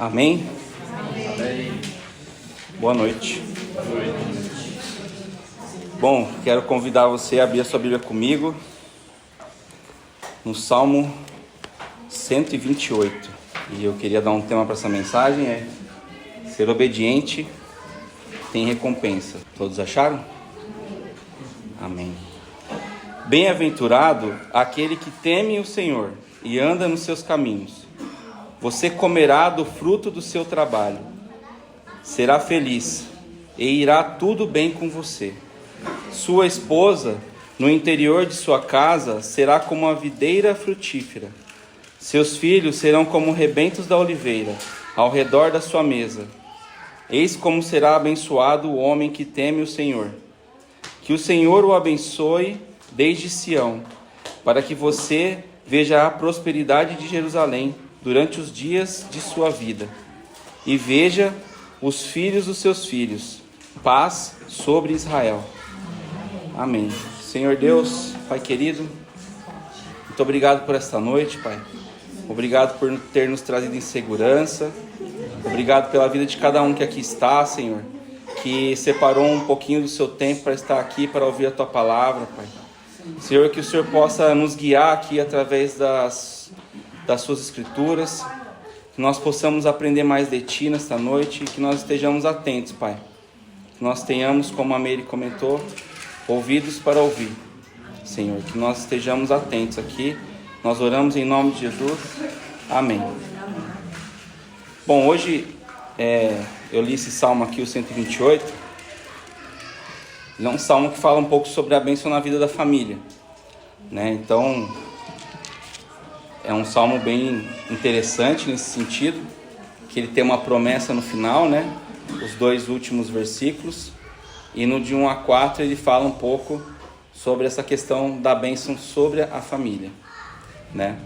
Amém? Amém. Boa noite. Boa noite. Bom, quero convidar você a abrir a sua Bíblia comigo no Salmo 128. E eu queria dar um tema para essa mensagem, ser obediente tem recompensa. Todos acharam? Amém. Bem-aventurado aquele que teme o Senhor e anda nos seus caminhos. Você comerá do fruto do seu trabalho, será feliz e irá tudo bem com você. Sua esposa, no interior de sua casa, será como uma videira frutífera. Seus filhos serão como rebentos da oliveira, ao redor da sua mesa. Eis como será abençoado o homem que teme o Senhor. Que o Senhor o abençoe desde Sião, para que você veja a prosperidade de Jerusalém durante os dias de sua vida, e veja os filhos dos seus filhos, paz sobre Israel. Amém. Senhor Deus, Pai querido, muito obrigado por esta noite, Pai. Obrigado por ter nos trazido em segurança. Obrigado pela vida de cada um que aqui está, Senhor, que separou um pouquinho do seu tempo para estar aqui, para ouvir a Tua palavra, Pai. Senhor, que o Senhor possa nos guiar aqui através das Suas Escrituras, que nós possamos aprender mais de Ti nesta noite e que nós estejamos atentos, Pai. Que nós tenhamos, como a Meire comentou, ouvidos para ouvir, Senhor. Que nós estejamos atentos aqui. Nós oramos em nome de Jesus. Amém. Bom, hoje eu li esse salmo aqui, o 128. Ele é um salmo que fala um pouco sobre a bênção na vida da família, né? Então, é um salmo bem interessante nesse sentido, que ele tem uma promessa no final, né? Os dois últimos versículos. E no de 1 a 4 ele fala um pouco sobre essa questão da bênção sobre a família, né?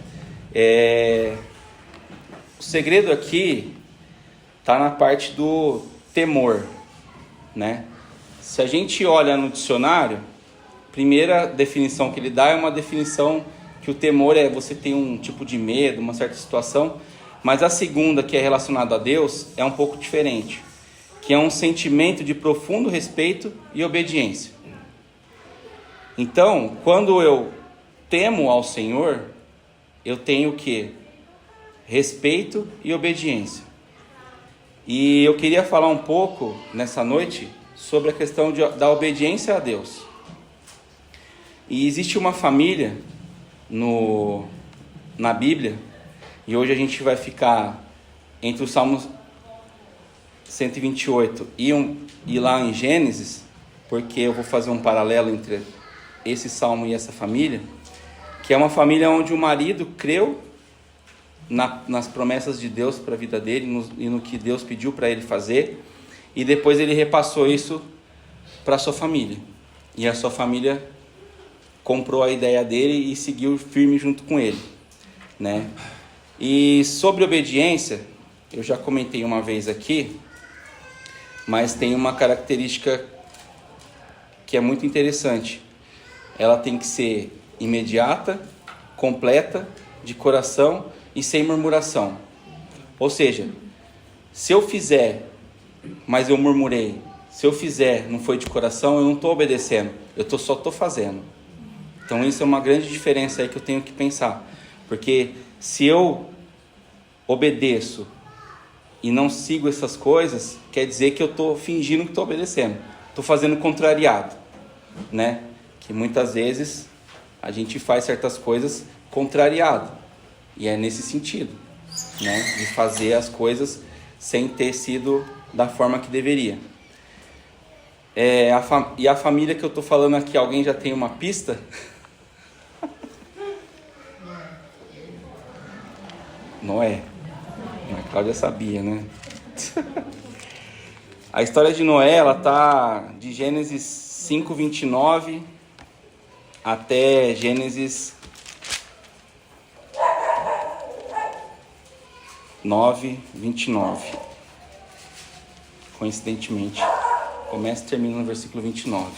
O segredo aqui está na parte do temor, né? Se a gente olha no dicionário, a primeira definição que ele dá é uma definição que o temor é você ter um tipo de medo, uma certa situação, mas a segunda, que é relacionada a Deus, é um pouco diferente, que é um sentimento de profundo respeito e obediência. Então, quando eu temo ao Senhor, eu tenho o quê? Respeito e obediência. E eu queria falar um pouco nessa noite sobre a questão da obediência a Deus. E existe uma família na Bíblia, e hoje a gente vai ficar entre o Salmo 128 e lá em Gênesis, porque eu vou fazer um paralelo entre esse salmo e essa família, que é uma família onde o marido creu nas promessas de Deus para a vida dele e no que Deus pediu para ele fazer, e depois ele repassou isso para a sua família, e a sua família comprou a ideia dele e seguiu firme junto com ele, né? E sobre obediência, eu já comentei uma vez aqui, mas tem uma característica que é muito interessante. Ela tem que ser imediata, completa, de coração e sem murmuração. Ou seja, se eu fizer, mas eu murmurei, se eu fizer, não foi de coração, eu não estou obedecendo, eu só estou fazendo. Então isso é uma grande diferença aí que eu tenho que pensar. Porque se eu obedeço e não sigo essas coisas, quer dizer que eu estou fingindo que estou obedecendo. Estou fazendo contrariado, né? Que muitas vezes a gente faz certas coisas contrariado. E é nesse sentido, né? De fazer as coisas sem ter sido da forma que deveria. E a família que eu estou falando aqui, alguém já tem uma pista? Noé. A Cláudia sabia, né? A história de Noé, ela tá de Gênesis 5:29 até Gênesis 9:29. Coincidentemente, começa e termina no versículo 29.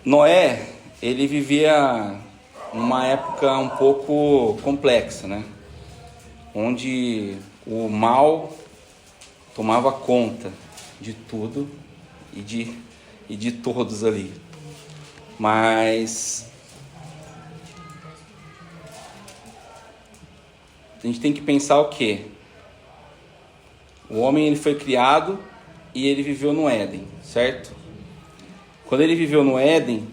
Noé, ele vivia numa época um pouco complexa, né? onde o mal tomava conta de tudo e de todos ali. Mas a gente tem que pensar o quê? O homem, ele foi criado e ele viveu no Éden, certo? Quando ele viveu no Éden,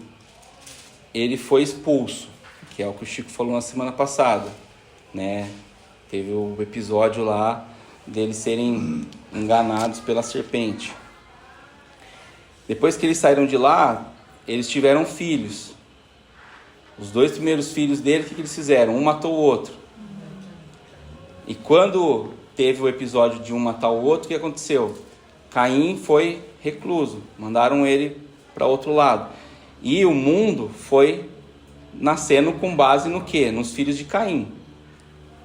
ele foi expulso, que é o que o Chico falou na semana passada, né? Teve o episódio lá deles serem enganados pela serpente. Depois que eles saíram de lá, eles tiveram filhos. Os 2 primeiros filhos dele, o que eles fizeram? Um matou o outro. E quando teve o episódio de um matar o outro, o que aconteceu? Caim foi recluso, mandaram ele para outro lado. E o mundo foi nascendo com base no quê? Nos filhos de Caim.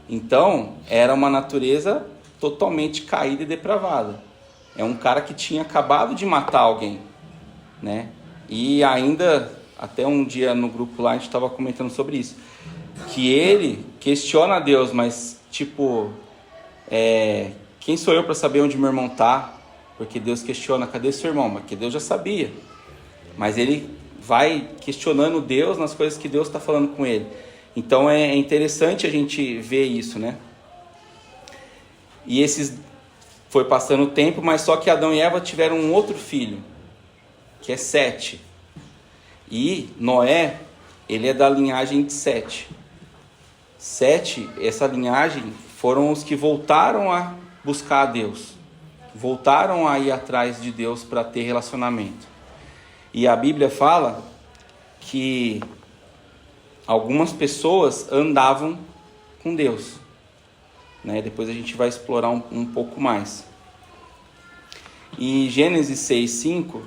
Então, era uma natureza totalmente caída e depravada. É um cara que tinha acabado de matar alguém, né? E ainda, até um dia no grupo lá, a gente estava comentando sobre isso, que ele questiona Deus, mas tipo, quem sou eu para saber onde meu irmão tá? Porque Deus questiona, cadê seu irmão? Porque Deus já sabia. Mas ele vai questionando Deus nas coisas que Deus está falando com ele. Então é interessante a gente ver isso, né? E foi passando o tempo, mas só que Adão e Eva tiveram um outro filho, que é Sete. E Noé, ele é da linhagem de Sete. Sete, essa linhagem, foram os que voltaram a buscar a Deus. Voltaram a ir atrás de Deus para ter relacionamento. E a Bíblia fala que algumas pessoas andavam com Deus, né? Depois a gente vai explorar um pouco mais. Em Gênesis 6:5,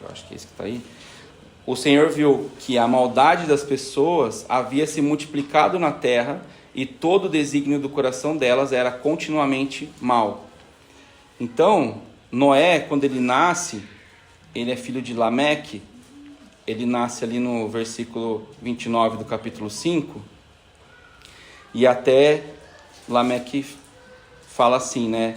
eu acho que é esse que está aí, o Senhor viu que a maldade das pessoas havia se multiplicado na terra e todo o desígnio do coração delas era continuamente mal. Então, Noé, quando ele nasce, ele é filho de Lameque, ele nasce ali no versículo 29 do capítulo 5, e até Lameque fala assim, né?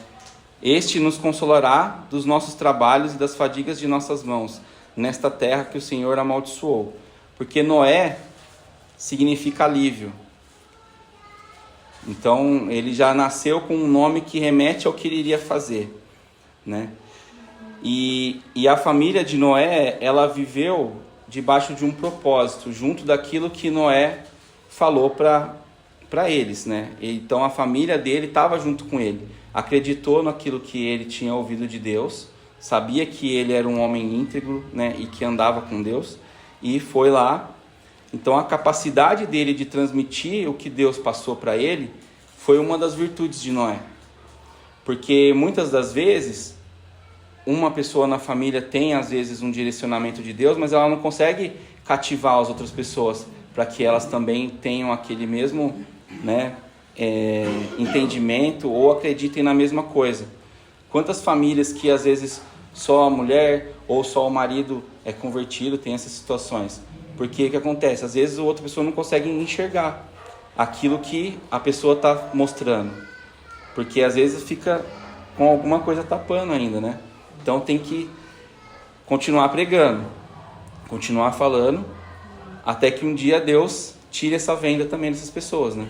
Este nos consolará dos nossos trabalhos e das fadigas de nossas mãos, nesta terra que o Senhor amaldiçoou. Porque Noé significa alívio. Então, ele já nasceu com um nome que remete ao que ele iria fazer, né? E a família de Noé, ela viveu debaixo de um propósito, junto daquilo que Noé falou para eles, né? Então a família dele estava junto com ele, acreditou naquilo que ele tinha ouvido de Deus, sabia que ele era um homem íntegro, né? E que andava com Deus, e foi lá. Então a capacidade dele de transmitir o que Deus passou para ele foi uma das virtudes de Noé, porque muitas das vezes uma pessoa na família tem às vezes um direcionamento de Deus, mas ela não consegue cativar as outras pessoas para que elas também tenham aquele mesmo, né, entendimento ou acreditem na mesma coisa. Quantas famílias que às vezes só a mulher ou só o marido é convertido, tem essas situações? Porque o que acontece? Às vezes a outra pessoa não consegue enxergar aquilo que a pessoa está mostrando, porque às vezes fica com alguma coisa tapando ainda, né? Então tem que continuar pregando, continuar falando, até que um dia Deus tire essa venda também dessas pessoas, né?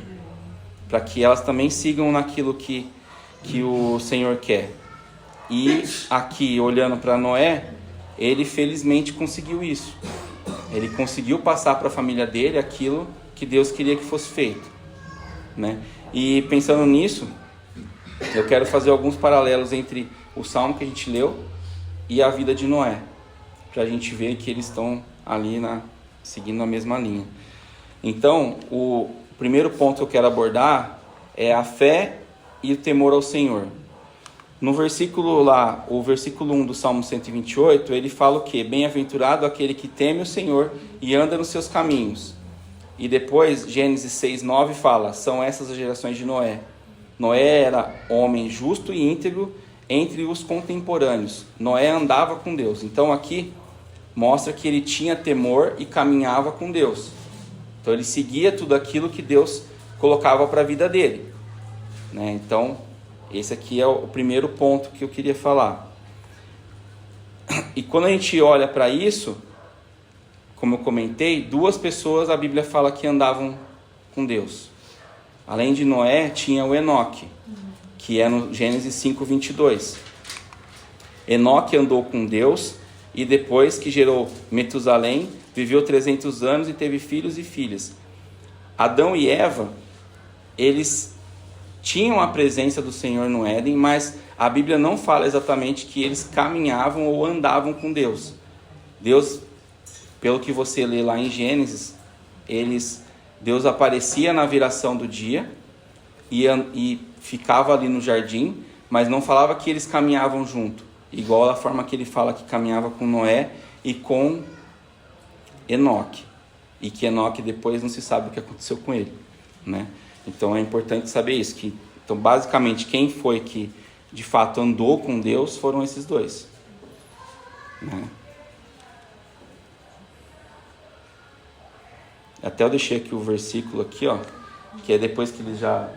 Para que elas também sigam naquilo que o Senhor quer. E aqui, olhando para Noé, ele felizmente conseguiu isso. Ele conseguiu passar para a família dele aquilo que Deus queria que fosse feito, né? E pensando nisso, eu quero fazer alguns paralelos entre o salmo que a gente leu e a vida de Noé, para a gente ver que eles estão ali seguindo a mesma linha. Então, o primeiro ponto que eu quero abordar é a fé e o temor ao Senhor. No versículo lá, o versículo 1 do Salmo 128, ele fala o quê? Bem-aventurado aquele que teme o Senhor e anda nos seus caminhos. E depois, Gênesis 6:9 fala, são essas as gerações de Noé. Noé era homem justo e íntegro entre os contemporâneos. Noé andava com Deus. Então aqui mostra que ele tinha temor e caminhava com Deus. Então ele seguia tudo aquilo que Deus colocava para a vida dele. né? Então, esse aqui é o primeiro ponto que eu queria falar. E quando a gente olha para isso, como eu comentei, 2 pessoas a Bíblia fala que andavam com Deus. Além de Noé, tinha o Enoque, que é no Gênesis 5:22. Enoque andou com Deus e depois que gerou Metusalém, viveu 300 anos e teve filhos e filhas. Adão e Eva, eles tinham a presença do Senhor no Éden, mas a Bíblia não fala exatamente que eles caminhavam ou andavam com Deus. Deus, pelo que você lê lá em Gênesis, Deus aparecia na viração do dia e ficava ali no jardim, mas não falava que eles caminhavam junto, igual a forma que ele fala que caminhava com Noé e com Enoque, e que Enoque depois não se sabe o que aconteceu com ele, né? Então é importante saber isso, então basicamente quem foi que de fato andou com Deus foram esses 2, né? Até eu deixei aqui o versículo aqui, ó, que é depois que eles já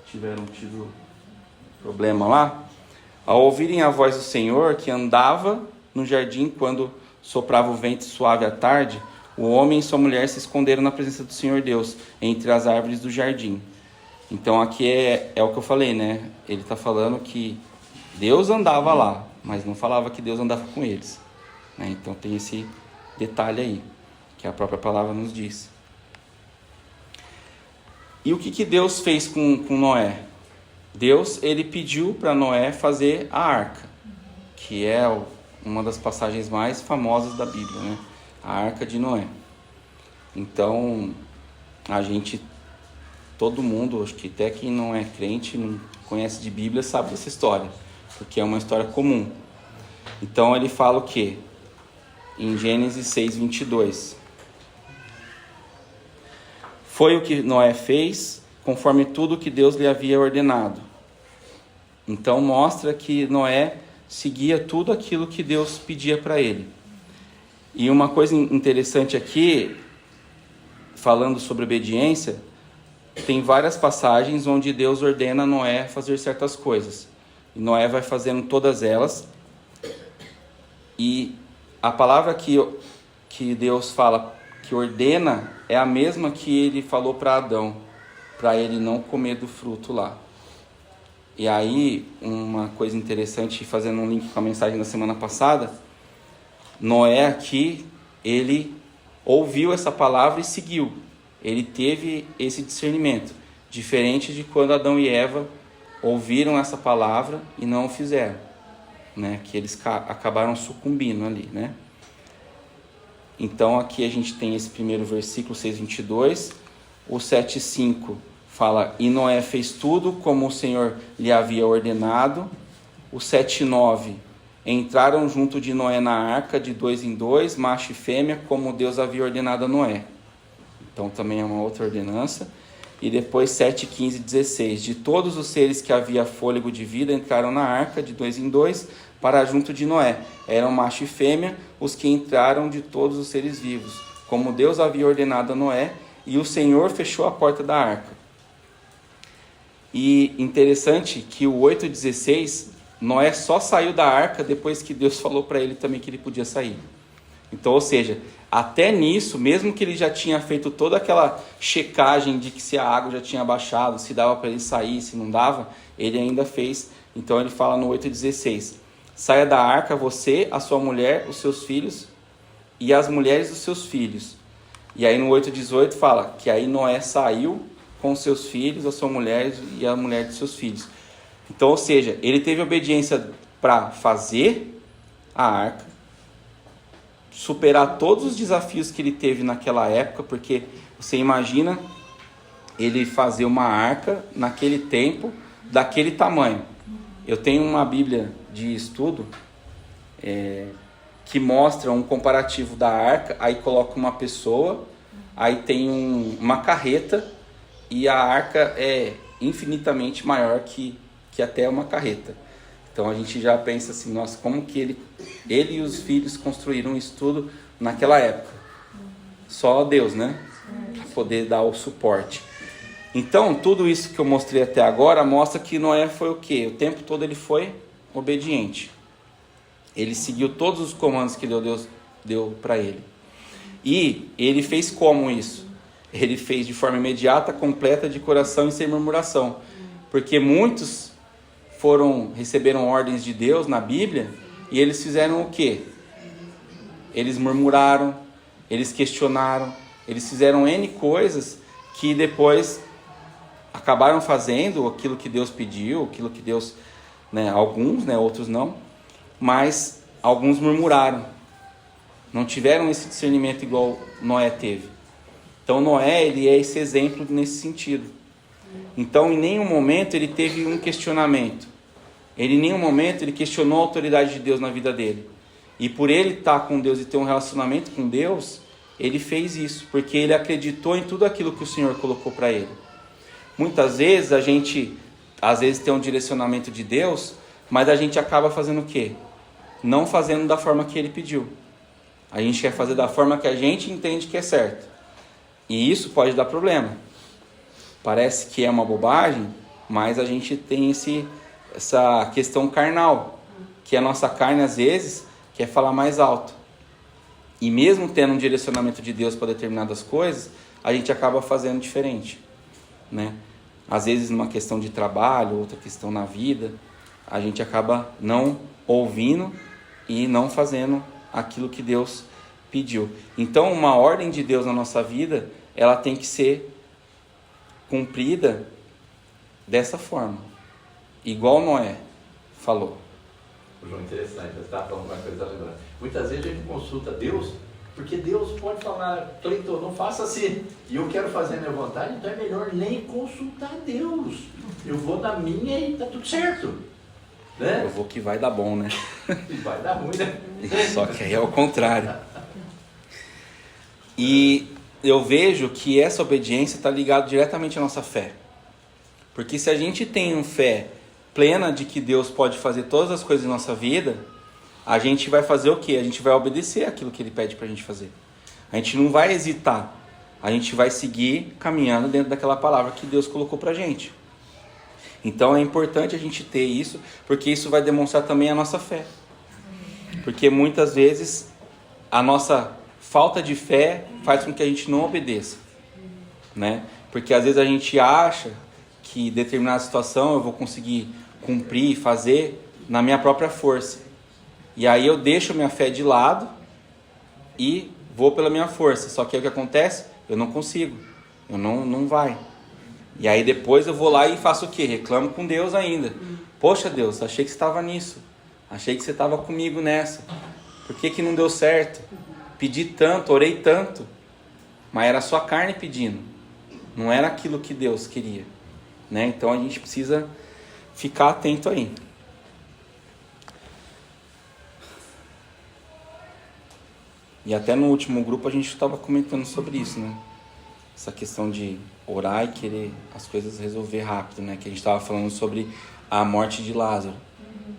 tiveram tido problema lá. Ao ouvirem a voz do Senhor, que andava no jardim quando soprava o vento suave à tarde, o homem e sua mulher se esconderam na presença do Senhor Deus, entre as árvores do jardim. Então aqui é o que eu falei, né? Ele está falando que Deus andava lá, mas não falava que Deus andava com eles, né? Então tem esse detalhe aí, que a própria palavra nos diz. E o que Deus fez com Noé? Deus, ele pediu para Noé fazer a arca, que é uma das passagens mais famosas da Bíblia, né? A arca de Noé. Então, todo mundo, acho que até quem não é crente, não conhece de Bíblia, sabe dessa história, porque é uma história comum. Então ele fala o quê? Em Gênesis 6:22. Foi o que Noé fez, conforme tudo que Deus lhe havia ordenado. Então mostra que Noé seguia tudo aquilo que Deus pedia para ele. E uma coisa interessante aqui, falando sobre obediência, tem várias passagens onde Deus ordena Noé fazer certas coisas. E Noé vai fazendo todas elas. E a palavra que Deus fala, que ordena, é a mesma que ele falou para Adão, para ele não comer do fruto lá. E aí, uma coisa interessante, fazendo um link com a mensagem da semana passada, Noé aqui, ele ouviu essa palavra e seguiu. Ele teve esse discernimento, diferente de quando Adão e Eva ouviram essa palavra e não o fizeram, né? Que eles acabaram sucumbindo ali, né? Então aqui a gente tem esse primeiro versículo 6:22, o 7:5 fala, e Noé fez tudo como o Senhor lhe havia ordenado. O 7:9, entraram junto de Noé na arca de 2 em 2, macho e fêmea, como Deus havia ordenado a Noé. Então também é uma outra ordenança. E depois 7:15-16, de todos os seres que havia fôlego de vida entraram na arca de 2 em 2 para junto de Noé. Eram macho e fêmea os que entraram de todos os seres vivos, como Deus havia ordenado a Noé, e o Senhor fechou a porta da arca. E interessante que o 8:16, Noé só saiu da arca depois que Deus falou para ele também que ele podia sair. Então, ou seja, até nisso, mesmo que ele já tinha feito toda aquela checagem de que se a água já tinha baixado, se dava para ele sair, se não dava, ele ainda fez. Então ele fala no 8:16, saia da arca você, a sua mulher, os seus filhos e as mulheres dos seus filhos. E aí no 8:18 fala que aí Noé saiu com seus filhos, a sua mulher e a mulher de seus filhos. Então, ou seja, ele teve obediência para fazer a arca, superar todos os desafios que ele teve naquela época, porque você imagina ele fazer uma arca naquele tempo, daquele tamanho. Eu tenho uma Bíblia de estudo que mostra um comparativo da arca, aí coloca uma pessoa, aí tem uma carreta, e a arca é infinitamente maior que até uma carreta. Então a gente já pensa assim, nossa, como que ele e os filhos construíram isso tudo naquela época? Só Deus, né? Para poder dar o suporte. Então, tudo isso que eu mostrei até agora mostra que Noé foi o quê? O tempo todo ele foi obediente. Ele seguiu todos os comandos que Deus deu para ele. E ele fez como isso? Ele fez de forma imediata, completa, de coração e sem murmuração. Porque muitos receberam ordens de Deus na Bíblia e eles fizeram o quê? Eles murmuraram, eles questionaram, eles fizeram N coisas que depois acabaram fazendo aquilo que Deus pediu, aquilo que Deus, alguns, outros não, mas alguns murmuraram, não tiveram esse discernimento igual Noé teve. Então Noé, ele é esse exemplo nesse sentido. Então em nenhum momento ele teve um questionamento, em nenhum momento ele questionou a autoridade de Deus na vida dele, e por ele estar com Deus e ter um relacionamento com Deus, ele fez isso, porque ele acreditou em tudo aquilo que o Senhor colocou para ele. Muitas vezes a gente, tem um direcionamento de Deus, mas a gente acaba fazendo o quê? Não fazendo da forma que Ele pediu. A gente quer fazer da forma que a gente entende que é certo. E isso pode dar problema. Parece que é uma bobagem, mas a gente tem essa questão carnal, que a nossa carne às vezes quer falar mais alto. E mesmo tendo um direcionamento de Deus para determinadas coisas, a gente acaba fazendo diferente, Às vezes numa questão de trabalho, outra questão na vida, a gente acaba não ouvindo e não fazendo aquilo que Deus pediu. Então uma ordem de Deus na nossa vida, ela tem que ser cumprida dessa forma, igual Noé falou. João, interessante, você estava falando uma coisa, lembrando. Muitas vezes a gente consulta Deus, porque Deus pode falar, Cleiton, não faça assim, e eu quero fazer a minha vontade, então é melhor nem consultar Deus. Eu vou na minha e está tudo certo. Eu vou que vai dar bom, E vai dar ruim, Só que aí é o contrário. E eu vejo que essa obediência está ligada diretamente à nossa fé. Porque se a gente tem uma fé plena de que Deus pode fazer todas as coisas em nossa vida, a gente vai fazer o quê? A gente vai obedecer aquilo que Ele pede para a gente fazer. A gente não vai hesitar. A gente vai seguir caminhando dentro daquela palavra que Deus colocou para a gente. Então é importante a gente ter isso, porque isso vai demonstrar também a nossa fé. Porque muitas vezes a nossa falta de fé faz com que a gente não obedeça. Porque às vezes a gente acha que determinada situação eu vou conseguir cumprir, fazer na minha própria força. E aí eu deixo minha fé de lado e vou pela minha força. Só que aí o que acontece? Eu não consigo. Não vai. E aí depois eu vou lá e faço o quê? Reclamo com Deus ainda. Poxa Deus, achei que você estava nisso. Achei que você estava comigo nessa. Por que não deu certo? Pedi tanto, orei tanto. Mas era só a carne pedindo. Não era aquilo que Deus queria. Então a gente precisa ficar atento aí. E até no último grupo a gente estava comentando sobre isso, Essa questão de orar e querer as coisas resolver rápido, Que a gente estava falando sobre a morte de Lázaro.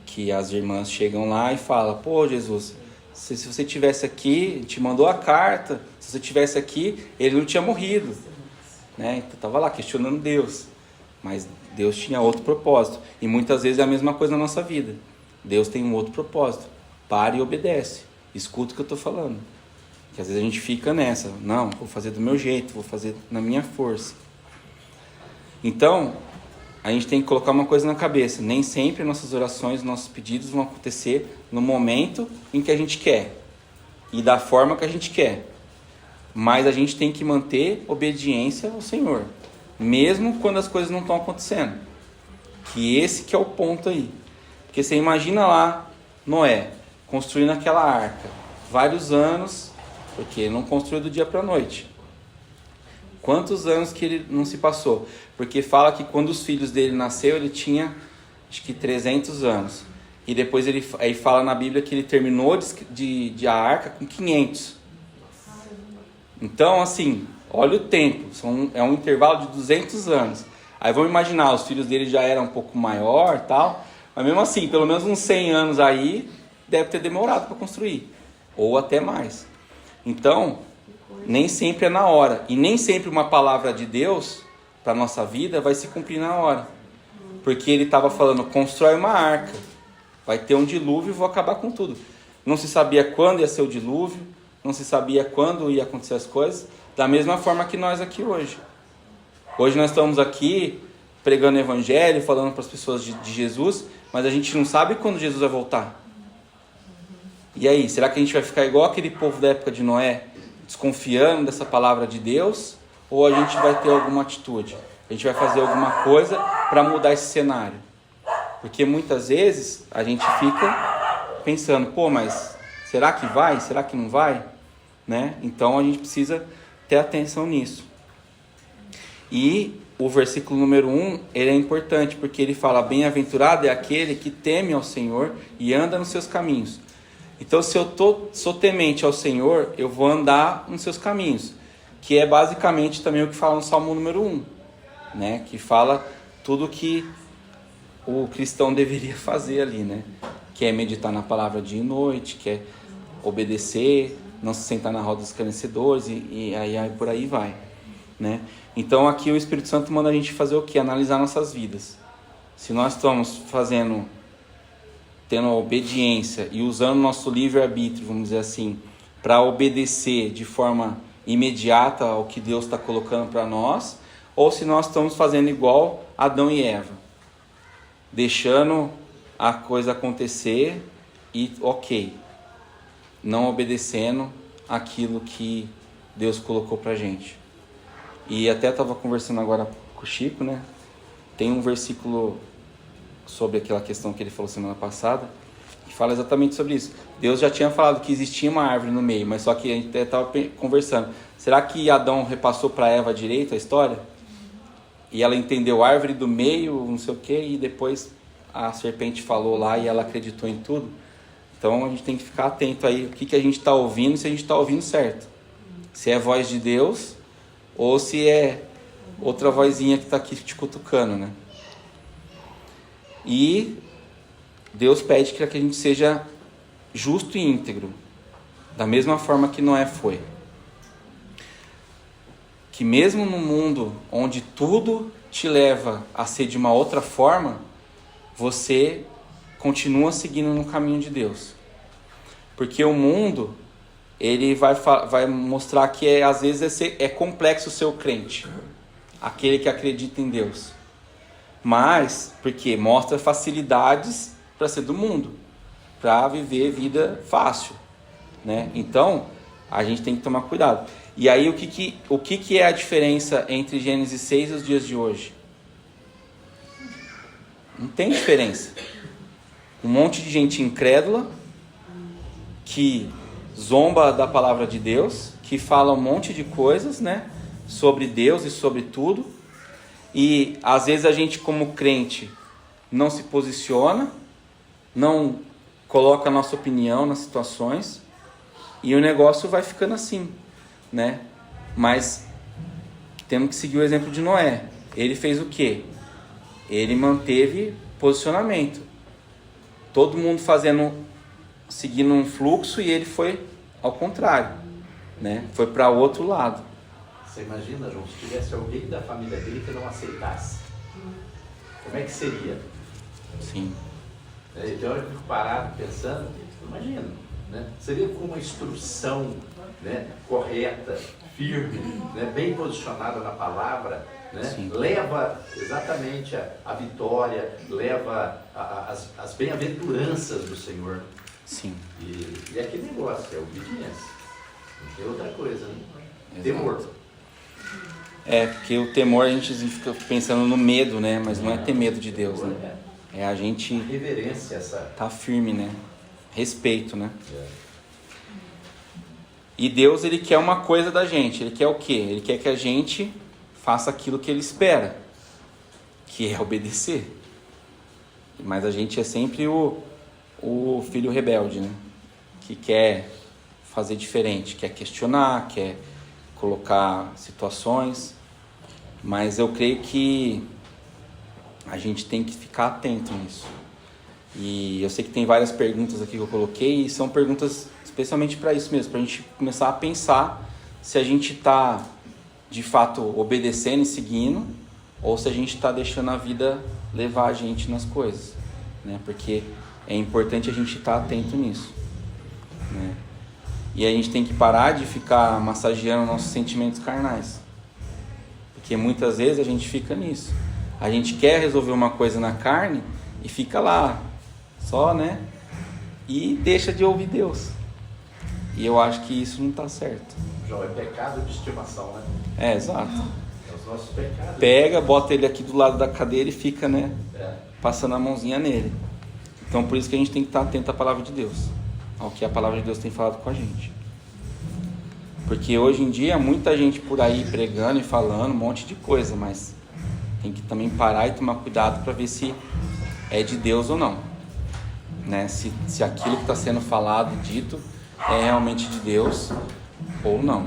Que as irmãs chegam lá e falam, pô Jesus, se você tivesse aqui, te mandou a carta, se você tivesse aqui, ele não tinha morrido. Então estava lá questionando Deus. Mas Deus tinha outro propósito. E muitas vezes é a mesma coisa na nossa vida. Deus tem um outro propósito. Pare e obedece. Escuta o que eu estou falando. Que às vezes a gente fica nessa. Não, vou fazer do meu jeito, vou fazer na minha força. Então, a gente tem que colocar uma coisa na cabeça. Nem sempre nossas orações, nossos pedidos vão acontecer no momento em que a gente quer. E da forma que a gente quer. Mas a gente tem que manter obediência ao Senhor. Mesmo quando as coisas não estão acontecendo. Que esse que é o ponto aí. Porque você imagina lá Noé construindo aquela arca. Vários anos, porque ele não construiu do dia para a noite. Quantos anos que ele não se passou? Porque fala que quando os filhos dele nasceu, ele tinha, acho que 300 anos. E depois aí fala na Bíblia que ele terminou de a arca com 500. Então, assim, olha o tempo. É um intervalo de 200 anos. Aí vamos imaginar, os filhos dele já eram um pouco maior e tal. Mas mesmo assim, pelo menos uns 100 anos aí, deve ter demorado para construir. Ou até mais. Então, nem sempre é na hora. E nem sempre uma palavra de Deus, para a nossa vida vai se cumprir na hora. Porque ele estava falando, constrói uma arca, vai ter um dilúvio e vou acabar com tudo. Não se sabia quando ia ser o dilúvio, não se sabia quando ia acontecer as coisas, da mesma forma que nós aqui hoje. Hoje nós estamos aqui pregando o evangelho, falando para as pessoas de Jesus, mas a gente não sabe quando Jesus vai voltar. E aí, será que a gente vai ficar igual aquele povo da época de Noé, desconfiando dessa palavra de Deus? Ou a gente vai ter alguma atitude? A gente vai fazer alguma coisa para mudar esse cenário? Porque muitas vezes a gente fica pensando, pô, mas será que vai? Será que não vai? Né? Então a gente precisa ter atenção nisso. E o versículo número 1, ele é importante, porque ele fala, bem-aventurado é aquele que teme ao Senhor e anda nos seus caminhos. Então, se eu sou temente ao Senhor, eu vou andar nos seus caminhos, que é basicamente também o que fala no Salmo número 1, né? Que fala tudo que o cristão deveria fazer ali, né? Que é meditar na palavra dia e noite, que é obedecer, não se sentar na roda dos escarnecedores, e aí por aí vai, né? Então, aqui o Espírito Santo manda a gente fazer o quê? Analisar nossas vidas. Se nós estamos tendo a obediência e usando o nosso livre-arbítrio, vamos dizer assim, para obedecer de forma imediata ao que Deus está colocando para nós, ou se nós estamos fazendo igual Adão e Eva, deixando a coisa acontecer e não obedecendo aquilo que Deus colocou para a gente. E até estava conversando agora com o Chico, né? Tem um versículo sobre aquela questão que ele falou semana passada, que fala exatamente sobre isso. Deus já tinha falado que existia uma árvore no meio, mas só que a gente estava conversando. Será que Adão repassou para Eva direito a história? E ela entendeu a árvore do meio, não sei o que, e depois a serpente falou lá e ela acreditou em tudo? Então a gente tem que ficar atento aí, o que a gente está ouvindo, se a gente está ouvindo certo. Se é a voz de Deus, ou se é outra vozinha que está aqui te cutucando, né? E Deus pede que a gente seja justo e íntegro, da mesma forma que Noé foi. Que mesmo no mundo onde tudo te leva a ser de uma outra forma, você continua seguindo no caminho de Deus. Porque o mundo, ele vai mostrar que às vezes é complexo ser o crente, aquele que acredita em Deus. Mas, porque mostra facilidades para ser do mundo, para viver vida fácil, né? Então, a gente tem que tomar cuidado. E aí, o que é a diferença entre Gênesis 6 e os dias de hoje? Não tem diferença. Um monte de gente incrédula, que zomba da palavra de Deus, que fala um monte de coisas, né? Sobre Deus e sobre tudo. E às vezes a gente como crente não se posiciona, não coloca a nossa opinião nas situações, e o negócio vai ficando assim, né? Mas temos que seguir o exemplo de Noé. Ele fez o quê? Ele manteve posicionamento. Todo mundo seguindo um fluxo, e ele foi ao contrário, né? Foi para o outro lado. Você imagina, João, se tivesse alguém da família dele que não aceitasse, como é que seria? Sim. De hora que eu fico parado pensando, imagina, né? Seria com uma instrução, né, correta, firme, né, bem posicionada na palavra, né? Leva exatamente a vitória, leva as bem-aventuranças do Senhor. Sim. E aquele negócio, é obediência. Não tem outra coisa, né? Temor. Porque o temor a gente fica pensando no medo, né? Mas não é ter medo de Deus, né? É a gente reverência, essa tá firme, né? Respeito, né? E Deus, ele quer uma coisa da gente. Ele quer o quê? Ele quer que a gente faça aquilo que ele espera, que é obedecer. Mas a gente é sempre o filho rebelde, né? Que quer fazer diferente, quer questionar, quer colocar situações. Mas eu creio que a gente tem que ficar atento nisso. E eu sei que tem várias perguntas aqui que eu coloquei, e são perguntas especialmente para isso mesmo, para a gente começar a pensar se a gente está de fato obedecendo e seguindo, ou se a gente está deixando a vida levar a gente nas coisas, né? Porque é importante a gente estar atento nisso, né? E a gente tem que parar de ficar massageando nossos sentimentos carnais, porque muitas vezes a gente fica nisso. A gente quer resolver uma coisa na carne e fica lá, só, né? E deixa de ouvir Deus. E eu acho que isso não está certo. João, é pecado de estimação, né? É, exato. É os nossos pecados. Pega, bota ele aqui do lado da cadeira e fica, né? É. Passando a mãozinha nele. Então por isso que a gente tem que estar atento à palavra de Deus, ao que a palavra de Deus tem falado com a gente. Porque hoje em dia muita gente por aí pregando e falando um monte de coisa, mas tem que também parar e tomar cuidado para ver se é de Deus ou não, né? Se aquilo que está sendo falado, dito, é realmente de Deus ou não.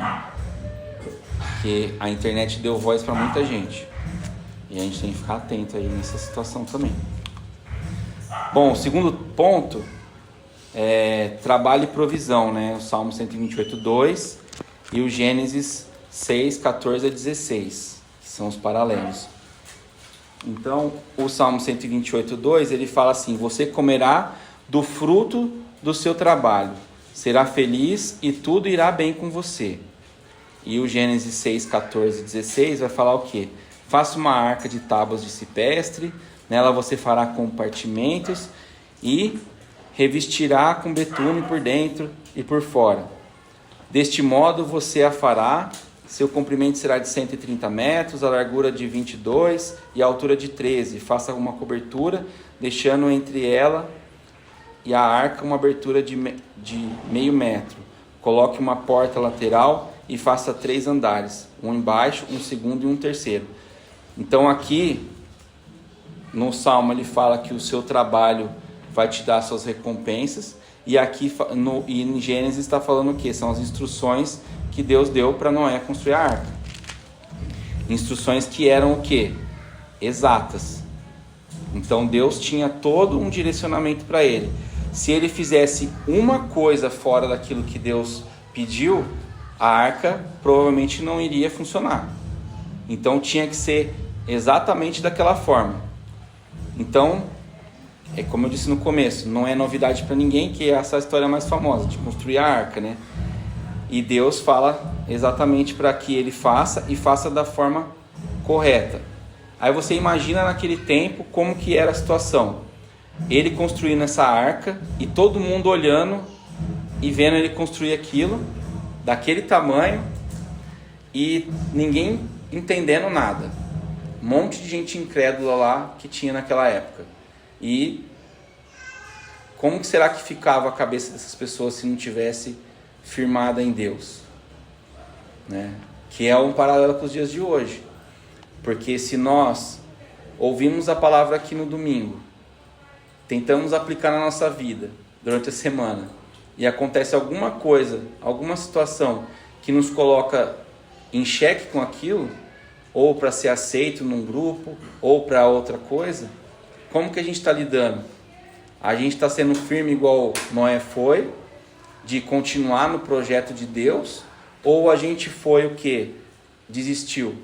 Porque a internet deu voz para muita gente e a gente tem que ficar atento aí nessa situação também. Bom, o segundo ponto é trabalho e provisão, né? O Salmo 128:2 e o Gênesis 6:14-16, que são os paralelos. Então, o Salmo 128:2, ele fala assim: você comerá do fruto do seu trabalho, será feliz e tudo irá bem com você. E o Gênesis 6:14-16 vai falar o quê? Faça uma arca de tábuas de cipestre, nela você fará compartimentos e revestirá com betume por dentro e por fora. Deste modo você a fará, seu comprimento será de 130 metros, a largura de 22 e a altura de 13. Faça uma cobertura, deixando entre ela e a arca uma abertura de meio metro. Coloque uma porta lateral e faça 3 andares, um embaixo, um segundo e um terceiro. Então aqui no Salmo ele fala que o seu trabalho vai te dar suas recompensas, e aqui em Gênesis está falando o que? São as instruções que Deus deu para Noé construir a arca. Instruções que eram o que? Exatas. Então Deus tinha todo um direcionamento para ele. Se ele fizesse uma coisa fora daquilo que Deus pediu, a arca provavelmente não iria funcionar. Então tinha que ser exatamente daquela forma. Então, é como eu disse no começo, não é novidade para ninguém que essa história é mais famosa, de construir a arca, né? E Deus fala exatamente para que ele faça e faça da forma correta. Aí você imagina naquele tempo como que era a situação. Ele construindo essa arca e todo mundo olhando e vendo ele construir aquilo daquele tamanho e ninguém entendendo nada. Um monte de gente incrédula lá que tinha naquela época. E como que será que ficava a cabeça dessas pessoas se não tivesse firmada em Deus, né? Que é um paralelo com os dias de hoje. Porque se nós ouvimos a palavra aqui no domingo, tentamos aplicar na nossa vida durante a semana, e acontece alguma coisa, alguma situação que nos coloca em xeque com aquilo, ou para ser aceito num grupo, ou para outra coisa, como que a gente está lidando? A gente está sendo firme igual Noé foi, de continuar no projeto de Deus, ou a gente foi o que? Desistiu,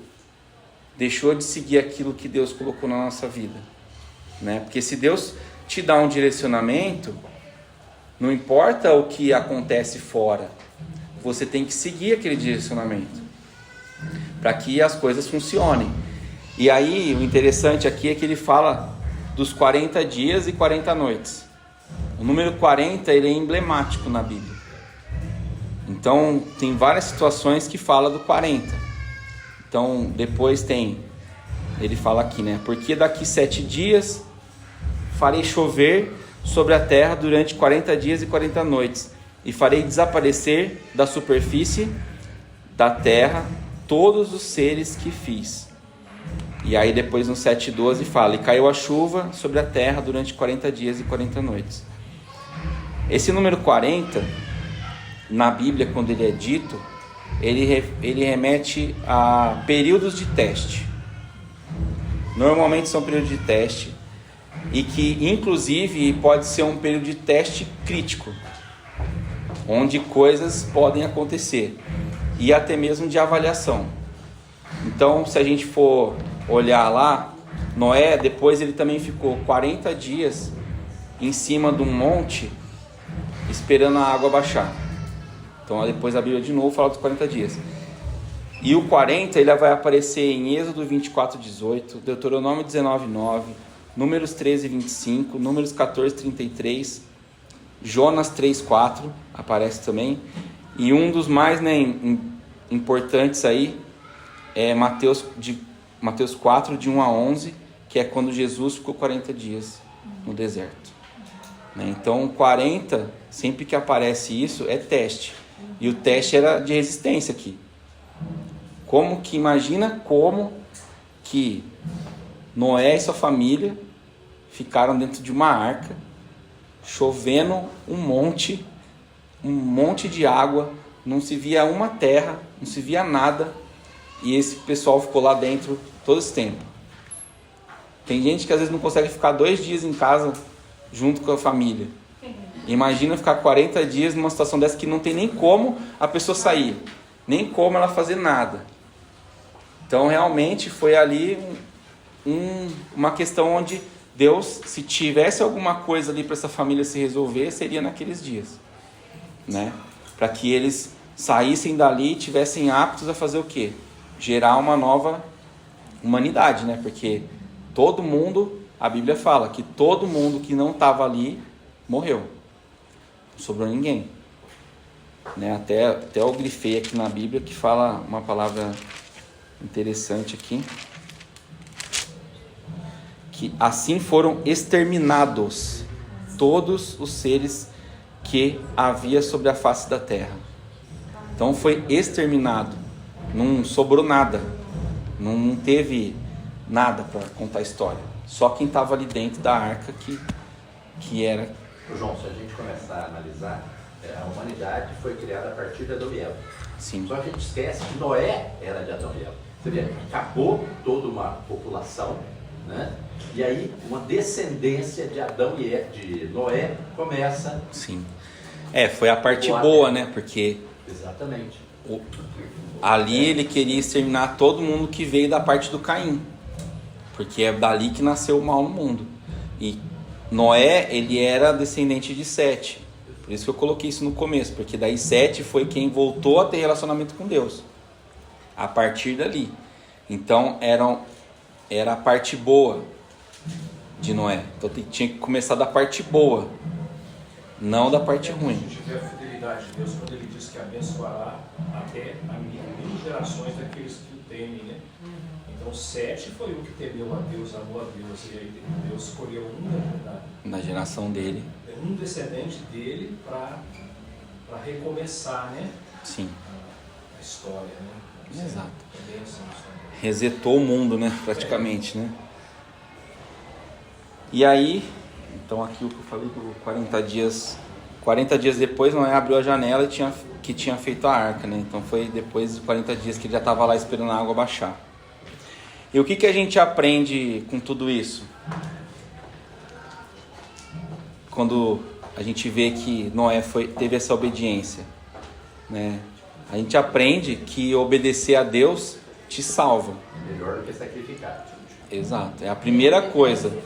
deixou de seguir aquilo que Deus colocou na nossa vida, né? Porque se Deus te dá um direcionamento, não importa o que acontece fora, você tem que seguir aquele direcionamento para que as coisas funcionem. E aí o interessante aqui é que ele fala dos 40 dias e 40 noites. O número 40 ele é emblemático na Bíblia. Então tem várias situações que fala do 40. Então depois ele fala aqui, né? Porque daqui 7 dias farei chover sobre a terra durante 40 dias e 40 noites, e farei desaparecer da superfície da terra todos os seres que fiz. E aí depois no 7:12 fala: e caiu a chuva sobre a terra durante 40 dias e 40 noites. Esse número 40, na Bíblia, quando ele é dito, ele remete a períodos de teste. Normalmente são períodos de teste, e que inclusive pode ser um período de teste crítico, onde coisas podem acontecer, e até mesmo de avaliação. Então, se a gente for olhar lá, Noé, depois ele também ficou 40 dias em cima de um monte, esperando a água baixar. Então depois a Bíblia de novo fala dos 40 dias. E o 40 ele vai aparecer em Êxodo 24:18, Deuteronômio 19:9, Números 13:25, Números 14:33, Jonas 3:4 aparece também. E um dos mais, importantes aí é Mateus 4, de 1 a 11, que é quando Jesus ficou 40 dias no deserto. Então 40, sempre que aparece isso, é teste. E o teste era de resistência aqui. Imagina como que Noé e sua família ficaram dentro de uma arca, chovendo um monte de água, não se via uma terra, não se via nada, e esse pessoal ficou lá dentro todo esse tempo. Tem gente que às vezes não consegue ficar 2 dias em casa junto com a família. Imagina ficar 40 dias numa situação dessa que não tem nem como a pessoa sair, nem como ela fazer nada. Então realmente foi ali uma questão onde Deus, se tivesse alguma coisa ali para essa família se resolver, seria naqueles dias, né? Para que eles saíssem dali e tivessem aptos a fazer o quê? Gerar uma nova humanidade, né? Porque todo mundo, a Bíblia fala que todo mundo que não estava ali morreu, não sobrou ninguém, né? Até eu grifei aqui na Bíblia que fala uma palavra interessante aqui, que assim foram exterminados todos os seres que havia sobre a face da terra. Então foi exterminado, não sobrou nada, não teve nada para contar a história, só quem estava ali dentro da arca que era. João, se a gente começar a analisar, a humanidade foi criada a partir de Adão e Eva. Sim. Só que a gente esquece que Noé era de Adão e Eva. Você vê, acabou toda uma população, né? E aí uma descendência de Adão e Eva, de Noé, começa. Sim. Foi a parte boa, né? Porque exatamente. Ali ele queria exterminar todo mundo que veio da parte do Caim, porque é dali que nasceu o mal no mundo. E Noé, ele era descendente de Sete. Por isso que eu coloquei isso no começo, porque daí Sete foi quem voltou a ter relacionamento com Deus a partir dali. Então era a parte boa de Noé. Então tinha que começar da parte boa, não da parte ruim. Se a gente tiver a fidelidade de Deus, quando ele diz que abençoará até a 1000 gerações daqueles que o temem, né? Então Sete foi o que temeu a Deus, amou a Deus, e aí Deus escolheu na geração dele, um descendente dele para recomeçar, né? Sim. A história, né? Exato. Resetou o mundo, né? Praticamente, né? E aí, então aqui o que eu falei do 40 dias depois, Noé abriu a janela e tinha feito a arca, né? Então foi depois de 40 dias que ele já estava lá esperando a água baixar. E o que a gente aprende com tudo isso? Quando a gente vê que Noé teve essa obediência, né? A gente aprende que obedecer a Deus te salva. Melhor do que sacrificar. Exato, é a primeira coisa.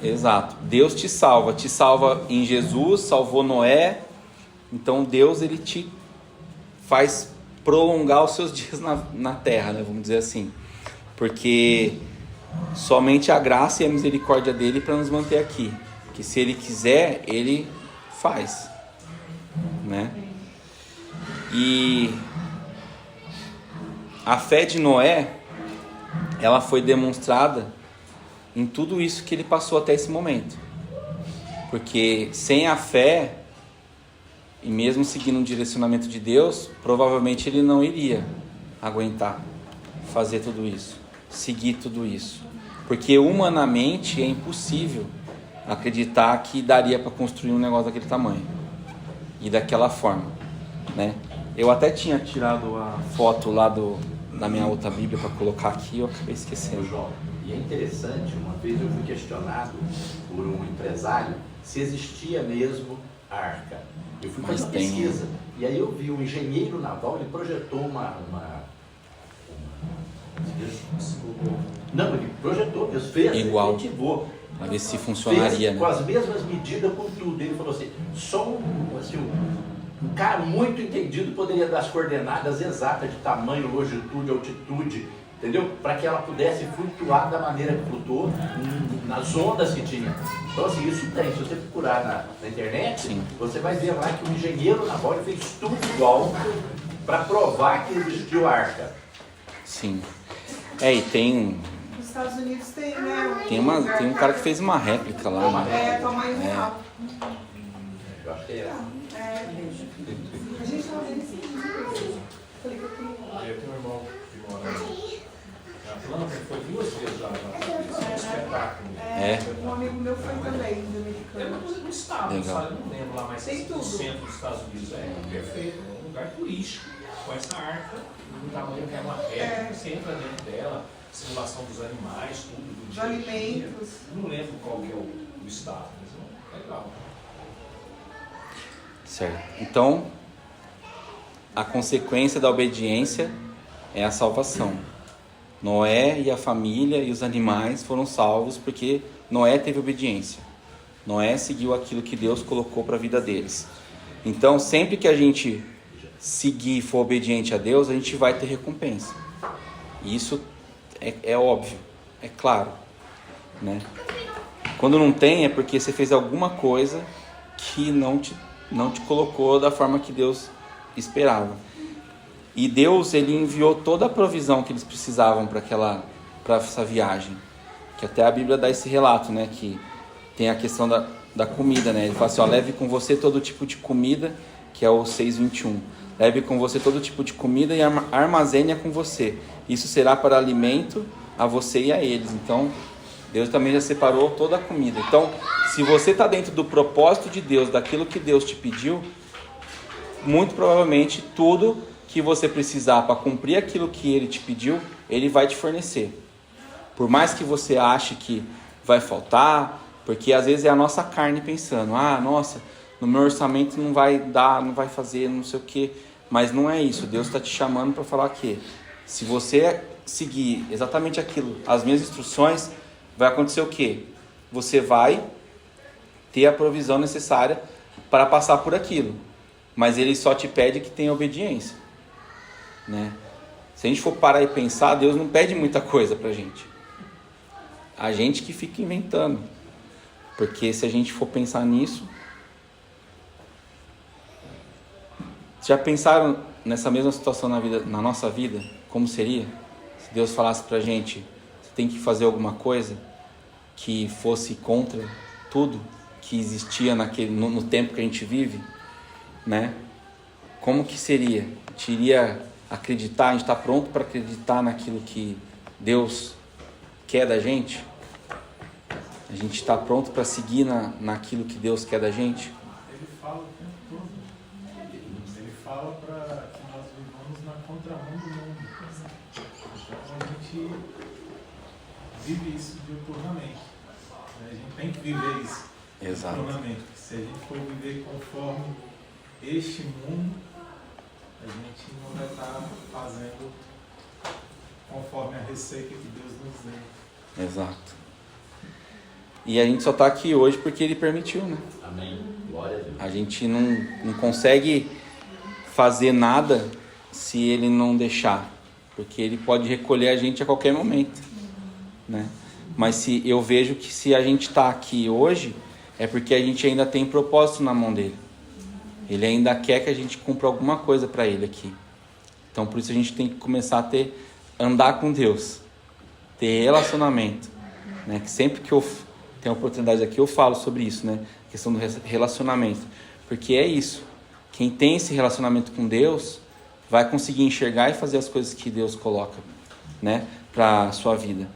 Exato, Deus te salva em Jesus, salvou Noé. Então Deus, ele te faz prolongar os seus dias na terra, né? Vamos dizer assim, porque somente a graça e a misericórdia dele para nos manter aqui, que se ele quiser, ele faz, né? E a fé de Noé, ela foi demonstrada em tudo isso que ele passou até esse momento. Porque sem a fé, e mesmo seguindo o direcionamento de Deus, provavelmente ele não iria aguentar fazer tudo isso, seguir tudo isso. Porque humanamente é impossível acreditar que daria para construir um negócio daquele tamanho e daquela forma, né? Eu até tinha tirado a foto lá da minha outra Bíblia para colocar aqui, eu acabei esquecendo. João, e é interessante, uma vez eu fui questionado por um empresário se existia mesmo a arca. Eu fui fazer uma pesquisa, e aí eu vi um engenheiro naval, ele projetou uma Não, ele projetou, Deus fez, igual, efetivou. para ver se funcionaria, Fez com as mesmas medidas, com tudo. Ele falou assim, só um cara muito entendido poderia dar as coordenadas exatas de tamanho, longitude, altitude, entendeu? Para que ela pudesse flutuar da maneira que flutuou, nas ondas que tinha. Então assim, isso tem, se você procurar na internet, sim, você vai ver lá que o engenheiro na borda fez tudo igual para provar que existiu a arca. sim. E tem... Nos Estados Unidos tem, né? Tem um cara que fez uma réplica lá, né? Tamanho real. Eu acho que é. A gente tava vendo esse vídeo. Falei que eu queria. Eu tenho um irmão que mora na Atlanta, ele foi 2 vezes já. Isso é um espetáculo. Um amigo meu foi também, É dominicano. no estado, Legal. sabe? Não lembro lá, mas Tem no tudo. centro dos Estados Unidos. É perfeito. É um lugar turístico, com essa arca, do tamanho que é uma réplica, você entra dentro dela, simulação dos animais, tudo. Do Dos dia a dia. alimentos. Não lembro qual que é o estado, mas é legal. Certo. Então, a consequência da obediência é a salvação. Noé e a família e os animais foram salvos porque Noé teve obediência. Noé seguiu aquilo que Deus colocou para a vida deles. Então, sempre que a gente seguir e for obediente a Deus, a gente vai ter recompensa. Isso é óbvio, é claro, né? Quando não tem, é porque você fez alguma coisa que não te colocou da forma que Deus esperava. E Deus, ele enviou toda a provisão que eles precisavam para essa viagem. Que até a Bíblia dá esse relato, né? Que tem a questão da comida, né? Ele fala assim, leve com você todo tipo de comida, que é o 6:21. Leve com você todo tipo de comida e armazene-a com você. Isso será para alimento a você e a eles. Então, Deus também já separou toda a comida. Então, se você está dentro do propósito de Deus, daquilo que Deus te pediu, muito provavelmente tudo que você precisar para cumprir aquilo que Ele te pediu, Ele vai te fornecer. Por mais que você ache que vai faltar, porque às vezes é a nossa carne pensando, nossa, no meu orçamento não vai dar, não vai fazer, não sei o quê. Mas não é isso. Deus está te chamando para falar que se você seguir exatamente aquilo, as minhas instruções, vai acontecer o quê? Você vai ter a provisão necessária para passar por aquilo. Mas Ele só te pede que tenha obediência, né? Se a gente for parar e pensar, Deus não pede muita coisa para a gente. A gente que fica inventando. Porque se a gente for pensar nisso... Já pensaram nessa mesma situação na nossa vida? Como seria? Se Deus falasse pra gente, você tem que fazer alguma coisa que fosse contra tudo que existia no tempo que a gente vive, né? Como que seria? A gente iria acreditar, a gente está pronto para acreditar naquilo que Deus quer da gente? A gente está pronto para seguir naquilo que Deus quer da gente? Ele fala o tempo todo. Ele fala para que nós vivamos na contramão do mundo. Então a gente vive isso diuturnamente. A gente tem que viver isso diuturnamente. Se a gente for viver conforme este mundo, a gente não vai estar fazendo conforme a receita que Deus nos deu. Exato. E a gente só está aqui hoje porque Ele permitiu, né? Amém. Glória a Deus. A gente não consegue fazer nada se Ele não deixar, porque Ele pode recolher a gente a qualquer momento, né? Mas eu vejo que se a gente está aqui hoje, é porque a gente ainda tem propósito na mão dele. Ele ainda quer que a gente cumpra alguma coisa para Ele aqui. Então por isso a gente tem que começar a andar com Deus, ter relacionamento, né? Que sempre que eu tenho oportunidade aqui eu falo sobre isso, né? A questão do relacionamento, porque é isso. Quem tem esse relacionamento com Deus vai conseguir enxergar e fazer as coisas que Deus coloca, né, para a sua vida.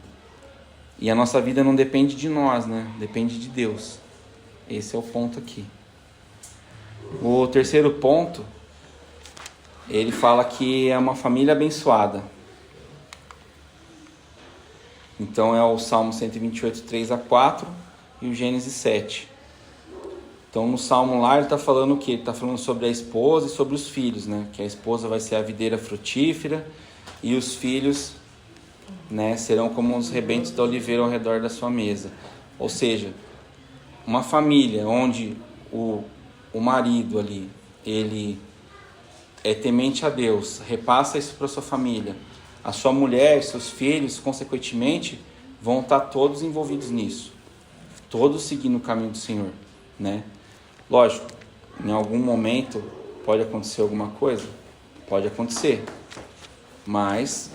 E a nossa vida não depende de nós, né? Depende de Deus. Esse é o ponto aqui. O terceiro ponto, ele fala que é uma família abençoada. Então é o Salmo 128, 3-4 e o Gênesis 7. Então no Salmo lá ele está falando o quê? Ele está falando sobre a esposa e sobre os filhos, né? Que a esposa vai ser a videira frutífera e os filhos né, serão como os rebentos da oliveira ao redor da sua mesa. Ou seja, uma família onde o marido ali, ele é temente a Deus, repassa isso para sua família, a sua mulher, seus filhos, consequentemente, vão estar todos envolvidos nisso, todos seguindo o caminho do Senhor, né? Lógico, em algum momento pode acontecer alguma coisa, pode acontecer, mas